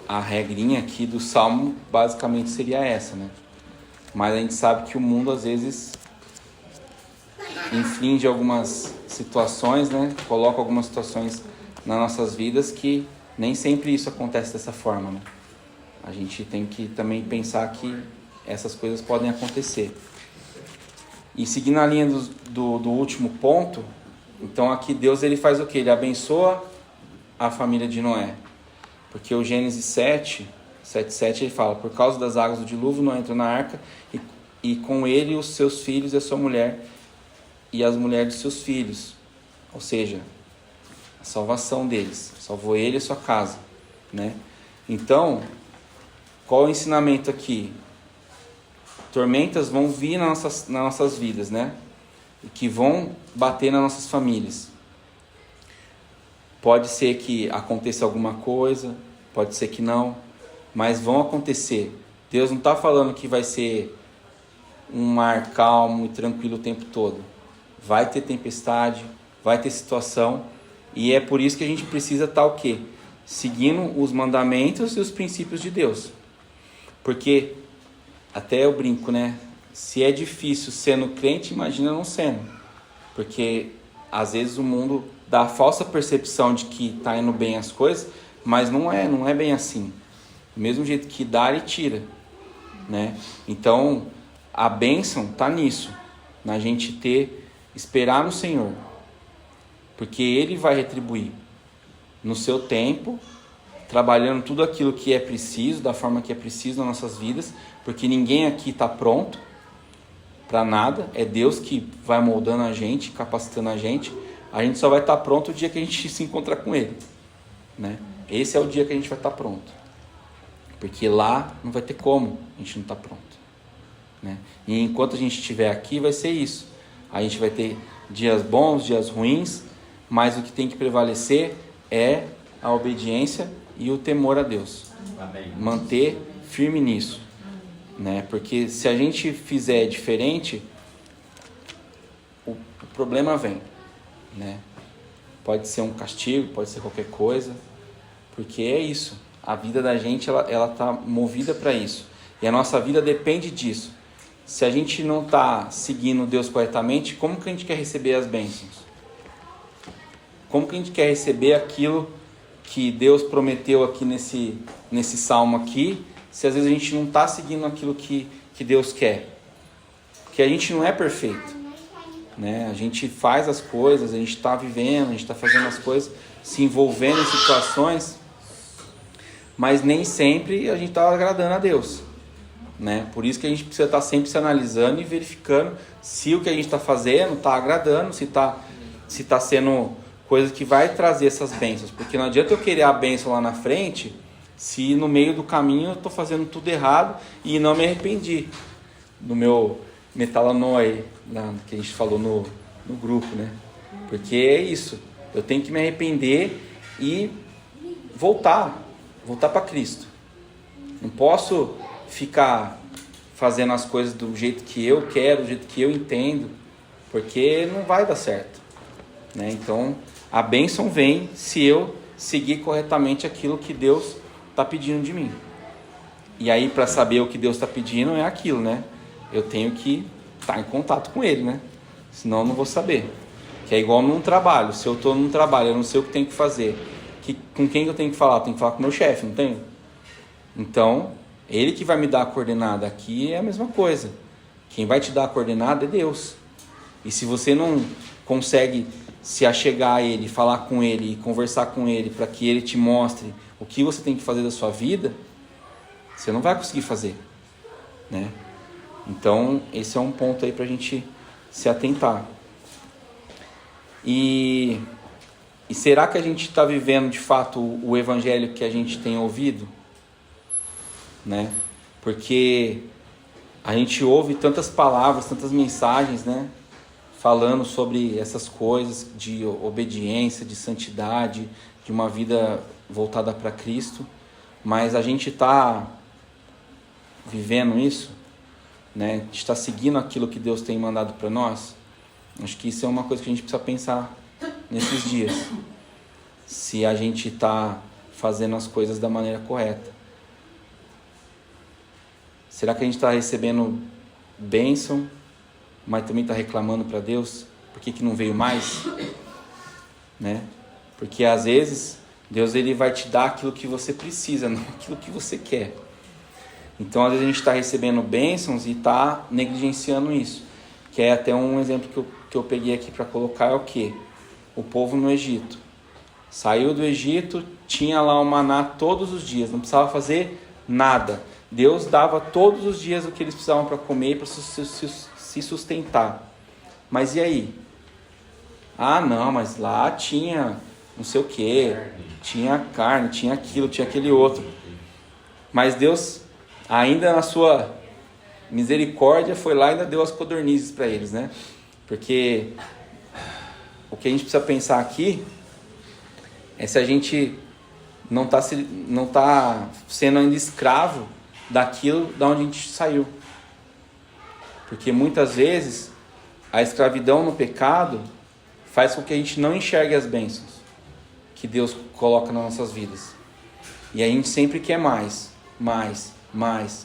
a regrinha aqui do Salmo basicamente seria essa, né? Mas a gente sabe que o mundo às vezes inflige algumas situações, né? Coloca algumas situações nas nossas vidas que nem sempre isso acontece dessa forma, né? A gente tem que também pensar que essas coisas podem acontecer. E seguindo a linha do último ponto, então aqui Deus ele faz o quê? Ele abençoa a família de Noé. Porque o Gênesis 7:7 ele fala: por causa das águas do dilúvio Noé entrou na arca e com ele os seus filhos e a sua mulher e as mulheres dos seus filhos. Ou seja, a salvação deles. Salvou ele e a sua casa, né? Então, qual é o ensinamento aqui? Tormentas vão vir nas nossas vidas, né? E que vão bater nas nossas famílias. Pode ser que aconteça alguma coisa, pode ser que não, mas vão acontecer. Deus não está falando que vai ser um mar calmo e tranquilo o tempo todo. Vai ter tempestade, vai ter situação, e é por isso que a gente precisa estar o quê? Seguindo os mandamentos e os princípios de Deus. Porque, até eu brinco, né? Se é difícil sendo crente, imagina não sendo. Porque, às vezes, o mundo dá a falsa percepção de que está indo bem as coisas, mas não é bem assim. Do mesmo jeito que dá e tira, né? Então, a bênção está nisso, na gente esperar no Senhor, porque Ele vai retribuir no seu tempo, trabalhando tudo aquilo que é preciso, da forma que é preciso nas nossas vidas, porque ninguém aqui está pronto para nada, é Deus que vai moldando a gente, capacitando a gente só vai estar pronto o dia que a gente se encontrar com Ele, né? Esse é o dia que a gente vai estar pronto, porque lá não vai ter como a gente não estar pronto, né? E enquanto a gente estiver aqui vai ser isso, a gente vai ter dias bons, dias ruins, mas o que tem que prevalecer é a obediência e o temor a Deus. Amém. Manter firme nisso, né? Porque se a gente fizer diferente, o problema vem, né? Pode ser um castigo, pode ser qualquer coisa, porque é isso. A vida da gente ela tá movida para isso, e a nossa vida depende disso. Se a gente não está seguindo Deus corretamente, como que a gente quer receber as bênçãos? Como que a gente quer receber aquilo que Deus prometeu aqui nesse salmo aqui, se às vezes a gente não está seguindo aquilo que Deus quer? Porque a gente não é perfeito, né? A gente faz as coisas, a gente está vivendo, a gente está fazendo as coisas, se envolvendo em situações, mas nem sempre a gente está agradando a Deus, né? Por isso que a gente precisa estar sempre se analisando e verificando se o que a gente está fazendo está agradando, se tá sendo coisa que vai trazer essas bênçãos. Porque não adianta eu querer a bênção lá na frente se no meio do caminho eu estou fazendo tudo errado e não me arrependi. No meu Metalanoia, que a gente falou no grupo, né? Porque é isso, eu tenho que me arrepender e voltar para Cristo. Não posso ficar fazendo as coisas do jeito que eu quero, do jeito que eu entendo, porque não vai dar certo, né? Então a bênção vem se eu seguir corretamente aquilo que Deus está pedindo de mim. E aí, para saber o que Deus está pedindo, é aquilo, né? Eu tenho que estar em contato com Ele, né? Senão eu não vou saber. Que é igual num trabalho. Se eu estou num trabalho, eu não sei o que tenho que fazer. Com quem eu tenho que falar? Eu tenho que falar com o meu chefe, não tenho? Então, Ele que vai me dar a coordenada. Aqui é a mesma coisa. Quem vai te dar a coordenada é Deus. E se você não consegue se achegar a Ele, falar com Ele e conversar com Ele para que Ele te mostre o que você tem que fazer da sua vida, você não vai conseguir fazer, né? Então, esse é um ponto aí para a gente se atentar. E será que a gente está vivendo de fato o evangelho que a gente tem ouvido? né? Porque a gente ouve tantas palavras, tantas mensagens, né? Falando sobre essas coisas de obediência, de santidade, de uma vida voltada para Cristo, mas a gente está vivendo isso, né? A gente está seguindo aquilo que Deus tem mandado para nós. Acho que isso é uma coisa que a gente precisa pensar nesses dias. Se a gente está fazendo as coisas da maneira correta. Será que a gente está recebendo bênção, mas também está reclamando para Deus? Por que não veio mais? Né? Porque às vezes Deus ele vai te dar aquilo que você precisa, não aquilo que você quer. Então às vezes a gente está recebendo bênçãos e está negligenciando isso. Que é até um exemplo que eu peguei aqui para colocar, é o quê? O povo no Egito. Saiu do Egito, tinha lá o maná todos os dias, não precisava fazer nada. Deus dava todos os dias o que eles precisavam para comer e para se sustentar. Mas e aí? Ah não, mas lá tinha não sei o que, tinha carne, tinha aquilo, tinha aquele outro. Mas Deus, ainda na sua misericórdia, foi lá e ainda deu as codornizes para eles, né? Porque o que a gente precisa pensar aqui é se a gente não tá sendo ainda escravo daquilo da onde a gente saiu. Porque muitas vezes a escravidão no pecado faz com que a gente não enxergue as bênçãos que Deus coloca nas nossas vidas. E a gente sempre quer mais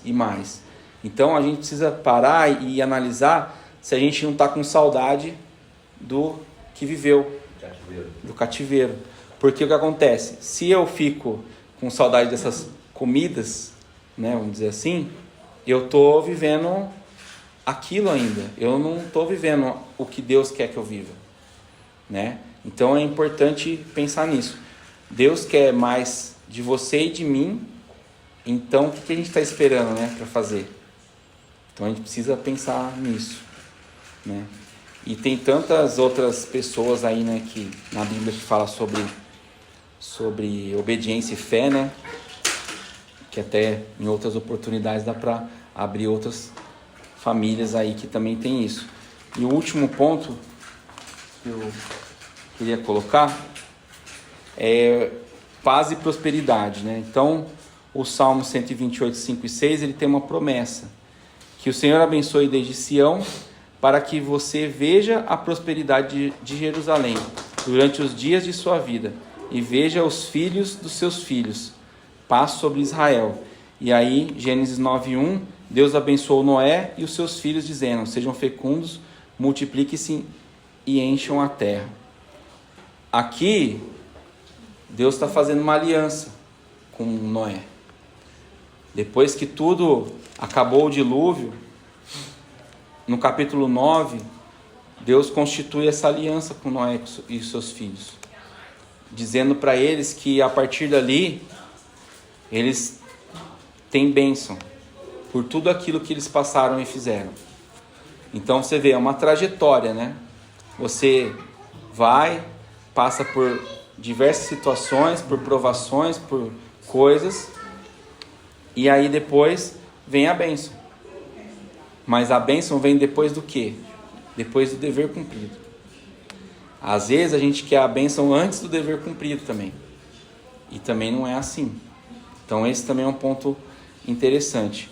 e mais. Então a gente precisa parar e analisar se a gente não está com saudade do que viveu, do cativeiro. Porque o que acontece? Se eu fico com saudade dessas comidas, né, vamos dizer assim, eu estou vivendo aquilo ainda. Eu não estou vivendo o que Deus quer que eu viva, né? Então é importante pensar nisso. Deus quer mais de você e de mim. Então o que a gente está esperando, né, para fazer? Então a gente precisa pensar nisso, né? E tem tantas outras pessoas aí, né, que na Bíblia que fala sobre obediência e fé, né? Que até em outras oportunidades dá para abrir outras famílias aí que também tem isso. E o último ponto que eu queria colocar é paz e prosperidade, né? Então, o Salmo 128, 5 e 6, ele tem uma promessa: que o Senhor abençoe desde Sião, para que você veja a prosperidade de Jerusalém durante os dias de sua vida, e veja os filhos dos seus filhos, paz sobre Israel. E aí, Gênesis 9:1, Deus abençoou Noé e os seus filhos, dizendo: sejam fecundos, multipliquem-se e encham a terra. Aqui, Deus está fazendo uma aliança com Noé. Depois que tudo acabou o dilúvio, no capítulo 9, Deus constitui essa aliança com Noé e seus filhos, dizendo para eles que a partir dali, eles têm bênção por tudo aquilo que eles passaram e fizeram. Então você vê, é uma trajetória, né? Você vai, passa por diversas situações, por provações, por coisas, e aí depois vem a bênção. Mas a bênção vem depois do quê? Depois do dever cumprido. Às vezes a gente quer a bênção antes do dever cumprido também. E também não é assim. Então esse também é um ponto interessante.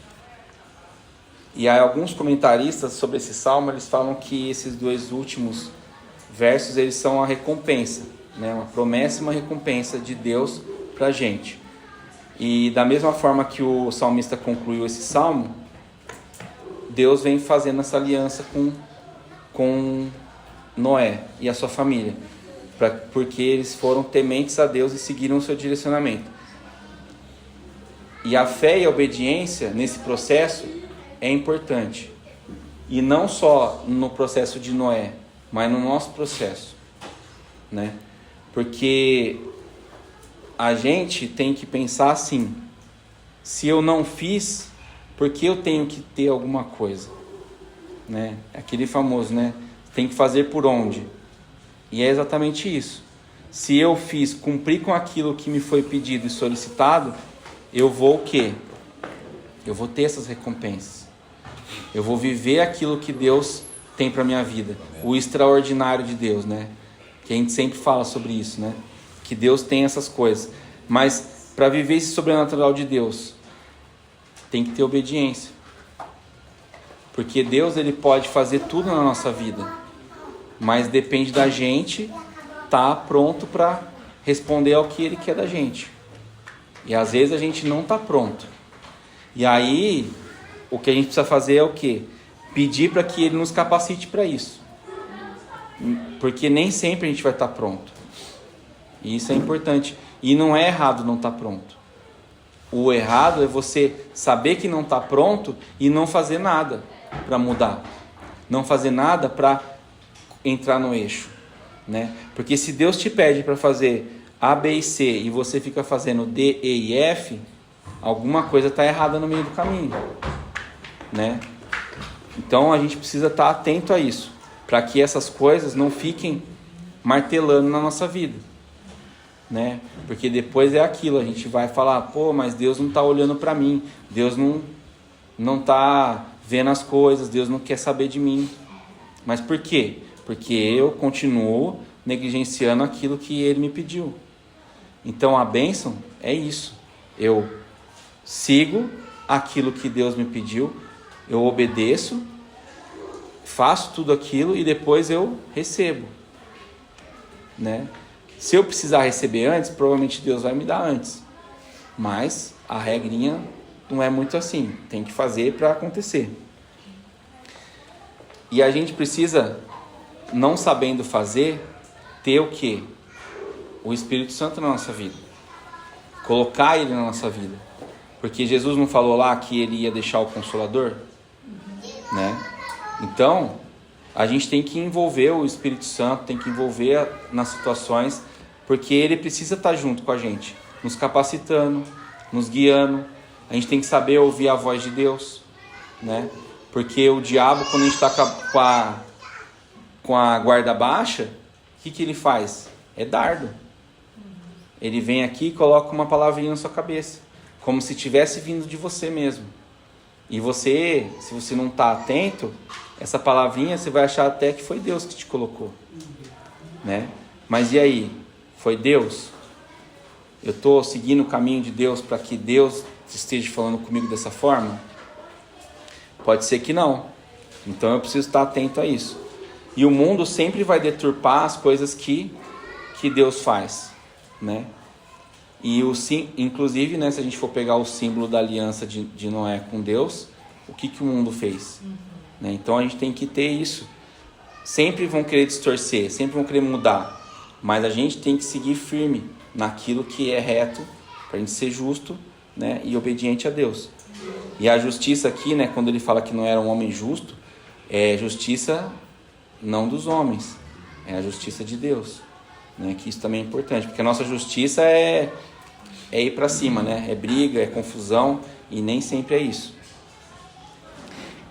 E aí alguns comentaristas sobre esse salmo, eles falam que esses dois últimos versos, eles são a recompensa, né? Uma promessa e uma recompensa de Deus para a gente. E da mesma forma que o salmista concluiu esse salmo, Deus vem fazendo essa aliança com Noé e a sua família, porque eles foram tementes a Deus e seguiram o seu direcionamento. E a fé e a obediência nesse processo é importante. E não só no processo de Noé, mas no nosso processo, né? Porque a gente tem que pensar assim: se eu não fiz, por que eu tenho que ter alguma coisa, né? Aquele famoso, né? Tem que fazer por onde? E é exatamente isso. Se eu cumpri com aquilo que me foi pedido e solicitado, eu vou o quê? Eu vou ter essas recompensas. Eu vou viver aquilo que Deus tem para minha vida. O extraordinário de Deus, né? Que a gente sempre fala sobre isso, né? Que Deus tem essas coisas. Mas para viver esse sobrenatural de Deus, tem que ter obediência. Porque Deus, ele pode fazer tudo na nossa vida. Mas depende da gente estar pronto para responder ao que Ele quer da gente. E às vezes a gente não está pronto. E aí, o que a gente precisa fazer é o quê? Pedir para que Ele nos capacite para isso. Porque nem sempre a gente vai estar pronto. E isso é importante. E não é errado não estar pronto. O errado é você saber que não está pronto e não fazer nada para mudar. Não fazer nada para entrar no eixo, né? Porque se Deus te pede para fazer A, B e C e você fica fazendo D, E e F, alguma coisa está errada no meio do caminho, né? Então a gente precisa estar atento a isso, para que essas coisas não fiquem martelando na nossa vida, né? Porque depois é aquilo, a gente vai falar, pô, mas Deus não está olhando para mim, Deus não está vendo as coisas, Deus não quer saber de mim. Mas por quê? Porque eu continuo negligenciando aquilo que Ele me pediu. Então a bênção é isso. Eu sigo aquilo que Deus me pediu, eu obedeço, faço tudo aquilo e depois eu recebo, né? Se eu precisar receber antes, provavelmente Deus vai me dar antes. Mas a regrinha não é muito assim. Tem que fazer para acontecer. E a gente precisa, não sabendo fazer, ter o quê? O Espírito Santo na nossa vida. Colocar Ele na nossa vida. Porque Jesus não falou lá que Ele ia deixar o Consolador? Né? Então, a gente tem que envolver o Espírito Santo, tem que envolver nas situações, porque Ele precisa estar junto com a gente, nos capacitando, nos guiando. A gente tem que saber ouvir a voz de Deus, né? Porque o diabo, quando a gente está com a guarda baixa, o que ele faz? É dardo. Ele vem aqui e coloca uma palavrinha na sua cabeça, como se tivesse vindo de você mesmo. E você, se você não está atento, essa palavrinha você vai achar até que foi Deus que te colocou, né? Mas e aí? Foi Deus? Eu estou seguindo o caminho de Deus para que Deus esteja falando comigo dessa forma? Pode ser que não. Então eu preciso estar atento a isso. E o mundo sempre vai deturpar as coisas que Deus faz, né? E inclusive, né, se a gente for pegar o símbolo da aliança de Noé com Deus, o que o mundo fez? Né? Então a gente tem que ter isso. Sempre vão querer distorcer, sempre vão querer mudar. Mas a gente tem que seguir firme naquilo que é reto, para a gente ser justo, né, e obediente a Deus. E a justiça aqui, né, quando ele fala que não era um homem justo, é justiça não dos homens, é a justiça de Deus, né, que isso também é importante, porque a nossa justiça é ir para cima, né, é briga, é confusão, e nem sempre é isso.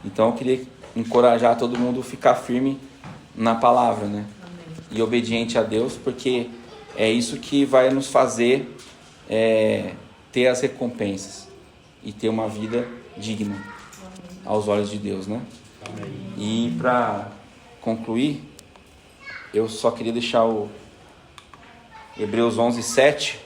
Então eu queria encorajar todo mundo a ficar firme na palavra, né, e obediente a Deus, porque é isso que vai nos fazer ter as recompensas e ter uma vida digna aos olhos de Deus, né? Amém. E para concluir, eu só queria deixar o Hebreus 11:7,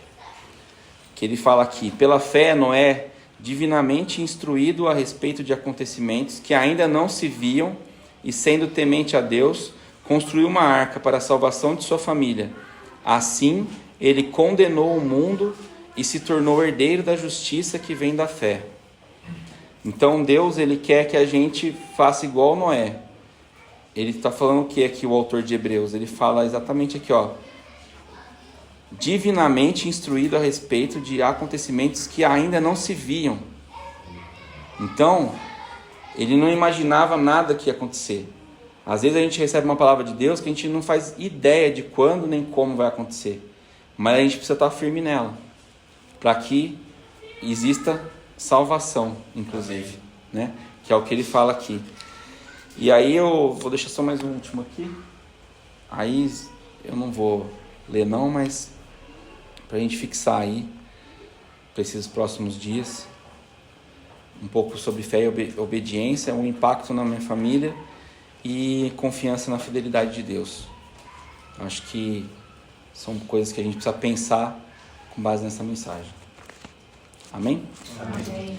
que ele fala aqui: pela fé Noé, divinamente instruído a respeito de acontecimentos que ainda não se viam, e sendo temente a Deus, construiu uma arca para a salvação de sua família. Assim, ele condenou o mundo e se tornou herdeiro da justiça que vem da fé. Então Deus, ele quer que a gente faça igual Noé. Ele está falando o que aqui, o autor de Hebreus? Ele fala exatamente aqui, ó: divinamente instruído a respeito de acontecimentos que ainda não se viam. Então, ele não imaginava nada que ia acontecer. Às vezes a gente recebe uma palavra de Deus que a gente não faz ideia de quando nem como vai acontecer. Mas a gente precisa estar firme nela, para que exista salvação, inclusive, né? Que é o que ele fala aqui. E aí eu vou deixar só mais um último aqui. Aí eu não vou ler não, mas para a gente fixar aí para esses próximos dias. um pouco sobre fé e obediência, um impacto na minha família e confiança na fidelidade de Deus. Acho que são coisas que a gente precisa pensar com base nessa mensagem. Amém? Amém.